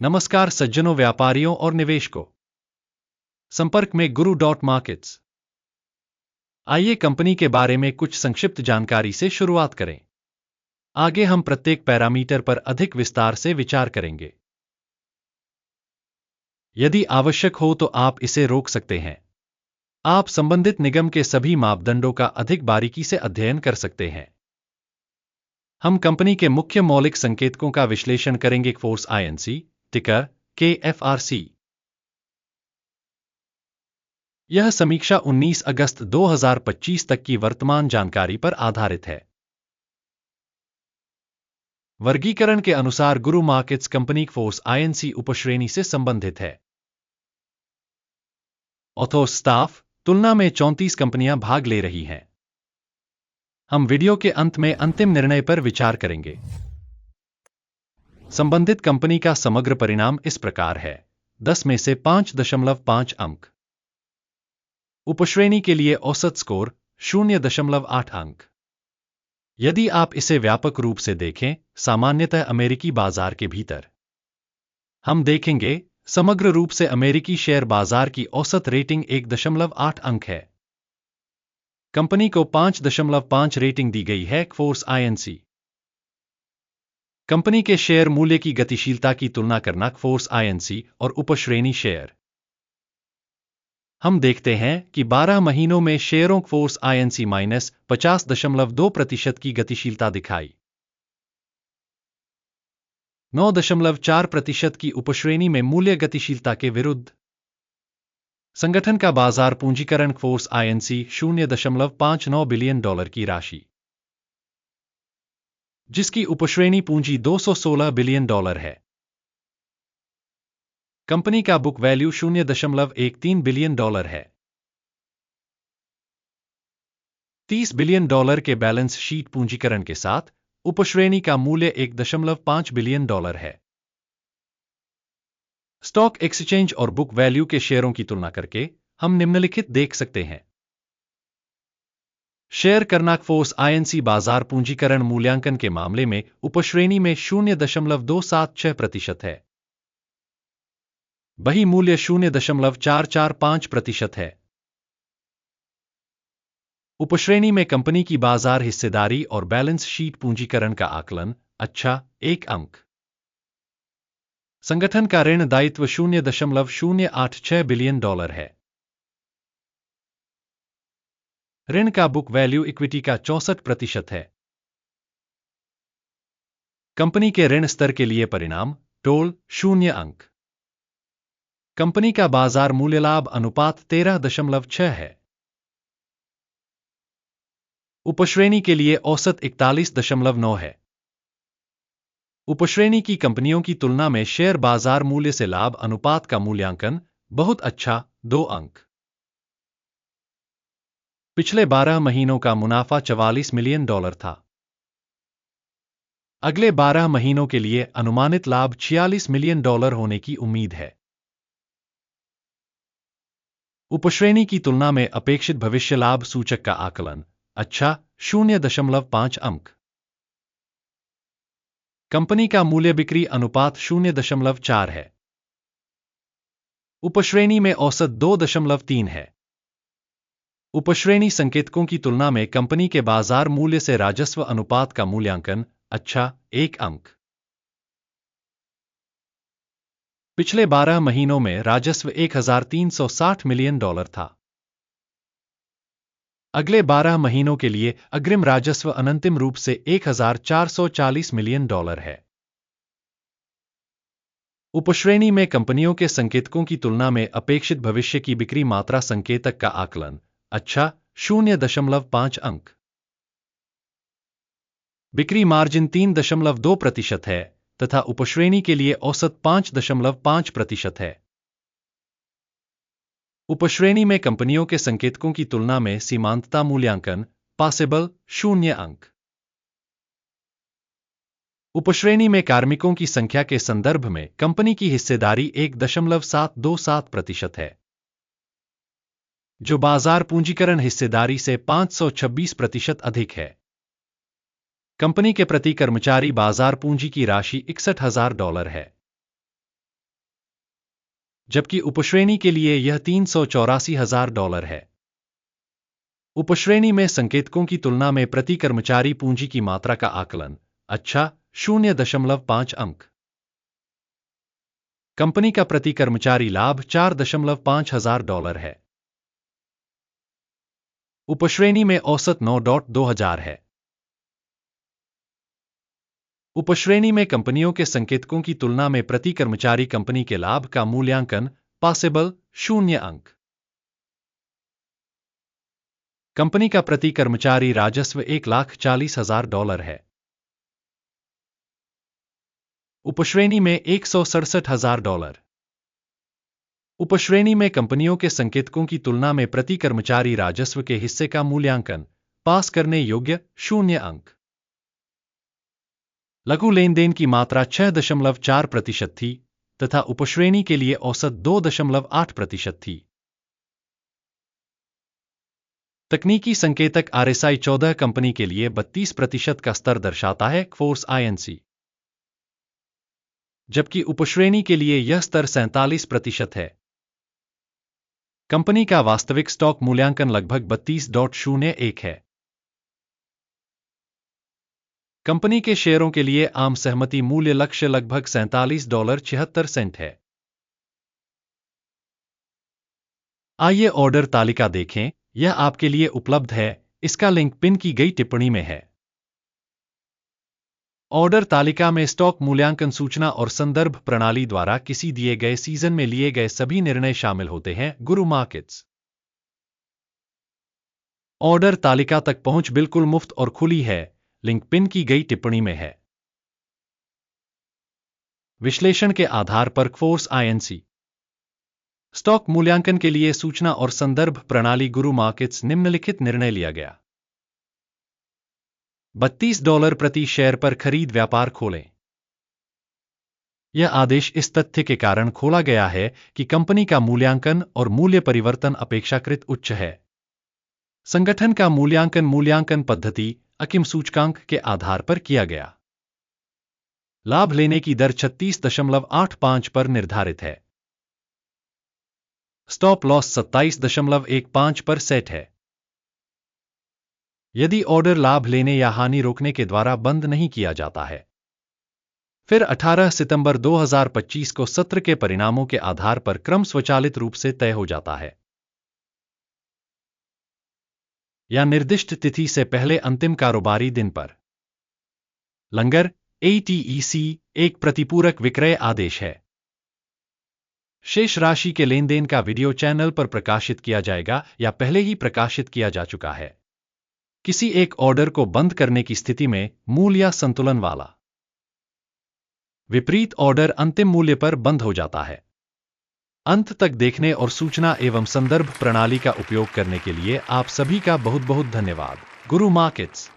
नमस्कार सज्जनों, व्यापारियों और निवेशकों। संपर्क में गुरु डॉट मार्केट्स। आइए कंपनी के बारे में कुछ संक्षिप्त जानकारी से शुरुआत करें। आगे हम प्रत्येक पैरामीटर पर अधिक विस्तार से विचार करेंगे। यदि आवश्यक हो तो आप इसे रोक सकते हैं। आप संबंधित निगम के सभी मापदंडों का अधिक बारीकी से अध्ययन कर सकते हैं। हम कंपनी के मुख्य मौलिक संकेतकों का विश्लेषण करेंगे। फोर्स आईएनसी, टिकर KFRC। यह समीक्षा 19 अगस्त 2025 तक की वर्तमान जानकारी पर आधारित है। वर्गीकरण के अनुसार गुरु मार्केट्स कंपनी फोर्स आईएनसी उपश्रेणी से संबंधित है। ऑथो स्टाफ तुलना में 34 कंपनियां भाग ले रही हैं। हम वीडियो के अंत में अंतिम निर्णय पर विचार करेंगे। संबंधित कंपनी का समग्र परिणाम इस प्रकार है: 10 में से 5.5 अंक। उपश्रेणी के लिए औसत स्कोर 0.8 अंक। यदि आप इसे व्यापक रूप से देखें, सामान्यतः अमेरिकी बाजार के भीतर, हम देखेंगे समग्र रूप से अमेरिकी शेयर बाजार की औसत रेटिंग 1.8 अंक है। कंपनी को 5.5 रेटिंग दी गई है। फोर्स आईएनसी कंपनी के शेयर मूल्य की गतिशीलता की तुलना करना। फोर्स आईएनसी और उपश्रेणी शेयर। हम देखते हैं कि 12 महीनों में शेयरों फोर्स आईएनसी -50.2% की गतिशीलता दिखाई। 9.4% की उपश्रेणी में मूल्य गतिशीलता के विरुद्ध। संगठन का बाजार पूंजीकरण फोर्स आईएनसी $0.59 बिलियन की राशि, जिसकी उपश्रेणी पूंजी $216 बिलियन है। कंपनी का बुक वैल्यू $0.13 बिलियन है। $30 बिलियन के बैलेंस शीट पूंजीकरण के साथ उपश्रेणी का मूल्य $1.5 बिलियन है। स्टॉक एक्सचेंज और बुक वैल्यू के शेयरों की तुलना करके हम निम्नलिखित देख सकते हैं। शेयर करना फोर्स आईएनसी बाजार पूंजीकरण मूल्यांकन के मामले में उपश्रेणी में 0.276% है। बही मूल्य 0.445% है। उपश्रेणी में कंपनी की बाजार हिस्सेदारी और बैलेंस शीट पूंजीकरण का आकलन अच्छा 1 अंक। संगठन का ऋण दायित्व $0.086 बिलियन है। ऋण का बुक वैल्यू इक्विटी का 64% है। कंपनी के ऋण स्तर के लिए परिणाम टोल 0 अंक। कंपनी का बाजार मूल्य लाभ अनुपात 13.6 है। उपश्रेणी के लिए औसत 41.9 है। उपश्रेणी की कंपनियों की तुलना में शेयर बाजार मूल्य से लाभ अनुपात का मूल्यांकन बहुत अच्छा 2 अंक। पिछले 12 महीनों का मुनाफा $44 मिलियन था। अगले 12 महीनों के लिए अनुमानित लाभ $46 मिलियन होने की उम्मीद है। उपश्रेणी की तुलना में अपेक्षित भविष्य लाभ सूचक का आकलन अच्छा 0.5 अंक। कंपनी का मूल्य बिक्री अनुपात 0.4 है। उपश्रेणी में औसत 2.3 है। उपश्रेणी संकेतकों की तुलना में कंपनी के बाजार मूल्य से राजस्व अनुपात का मूल्यांकन अच्छा 1 अंक। पिछले 12 महीनों में राजस्व $1,360 मिलियन था। अगले 12 महीनों के लिए अग्रिम राजस्व अनंतिम रूप से $1,440 मिलियन है। उपश्रेणी में कंपनियों के संकेतकों की तुलना में अपेक्षित भविष्य की बिक्री मात्रा संकेतक का आकलन अच्छा 0.5 अंक। बिक्री मार्जिन 3.2% है तथा उपश्रेणी के लिए औसत 5.5% है। उपश्रेणी में कंपनियों के संकेतकों की तुलना में सीमांतता मूल्यांकन पॉसिबल 0 अंक। उपश्रेणी में कार्मिकों की संख्या के संदर्भ में कंपनी की हिस्सेदारी 1.727% है, जो बाजार पूंजीकरण हिस्सेदारी से 526% अधिक है। कंपनी के प्रति कर्मचारी बाजार पूंजी की राशि $61,000 है। जबकि उपश्रेणी के लिए यह $384,000 है। उपश्रेणी में संकेतकों की तुलना में प्रति कर्मचारी पूंजी की मात्रा का आकलन अच्छा 0.5 अंक। कंपनी का प्रति कर्मचारी लाभ $4,500 है। उपश्रेणी में औसत 9.2000 है। उपश्रेणी में कंपनियों के संकेतकों की तुलना में प्रति कर्मचारी कंपनी के लाभ का मूल्यांकन पॉसिबल 0 अंक। कंपनी का प्रति कर्मचारी राजस्व $1,40,000 है। उपश्रेणी में $167,000। उपश्रेणी में कंपनियों के संकेतकों की तुलना में प्रति कर्मचारी राजस्व के हिस्से का मूल्यांकन पास करने योग्य 0 अंक। लघु लेनदेन की मात्रा 6.4% थी तथा उपश्रेणी के लिए औसत 2.8% थी। तकनीकी संकेतक RSI 14 कंपनी के लिए 32% का स्तर दर्शाता है फोर्स INC, जबकि उपश्रेणी के लिए यह स्तर 47% है। कंपनी का वास्तविक स्टॉक मूल्यांकन लगभग 32.01 है। कंपनी के शेयरों के लिए आम सहमति मूल्य लक्ष्य लगभग $47.76 है। आइए ऑर्डर तालिका देखें, यह आपके लिए उपलब्ध है, इसका लिंक पिन की गई टिप्पणी में है। ऑर्डर तालिका में स्टॉक मूल्यांकन सूचना और संदर्भ प्रणाली द्वारा किसी दिए गए सीजन में लिए गए सभी निर्णय शामिल होते हैं। गुरु मार्केट्स ऑर्डर तालिका तक पहुंच बिल्कुल मुफ्त और खुली है, लिंक पिन की गई टिप्पणी में है। विश्लेषण के आधार पर फोर्स INC स्टॉक मूल्यांकन के लिए सूचना और संदर्भ प्रणाली गुरु मार्केट्स निम्नलिखित निर्णय लिया गया। $32 प्रति शेयर पर खरीद व्यापार खोलें। यह आदेश इस तथ्य के कारण खोला गया है कि कंपनी का मूल्यांकन और मूल्य परिवर्तन अपेक्षाकृत उच्च है। संगठन का मूल्यांकन पद्धति अकिम सूचकांक के आधार पर किया गया। लाभ लेने की दर 36.85 पर निर्धारित है। स्टॉप लॉस 27.15 पर सेट है। यदि ऑर्डर लाभ लेने या हानि रोकने के द्वारा बंद नहीं किया जाता है, फिर 18 सितंबर 2025 को सत्र के परिणामों के आधार पर क्रम स्वचालित रूप से तय हो जाता है या निर्दिष्ट तिथि से पहले अंतिम कारोबारी दिन पर। लंगर ATEC एक प्रतिपूरक विक्रय आदेश है। शेष राशि के लेनदेन का वीडियो चैनल पर प्रकाशित किया जाएगा या पहले ही प्रकाशित किया जा चुका है। किसी एक ऑर्डर को बंद करने की स्थिति में मूल्य या संतुलन वाला विपरीत ऑर्डर अंतिम मूल्य पर बंद हो जाता है। अंत तक देखने और सूचना एवं संदर्भ प्रणाली का उपयोग करने के लिए आप सभी का बहुत बहुत धन्यवाद। गुरु मार्केट्स।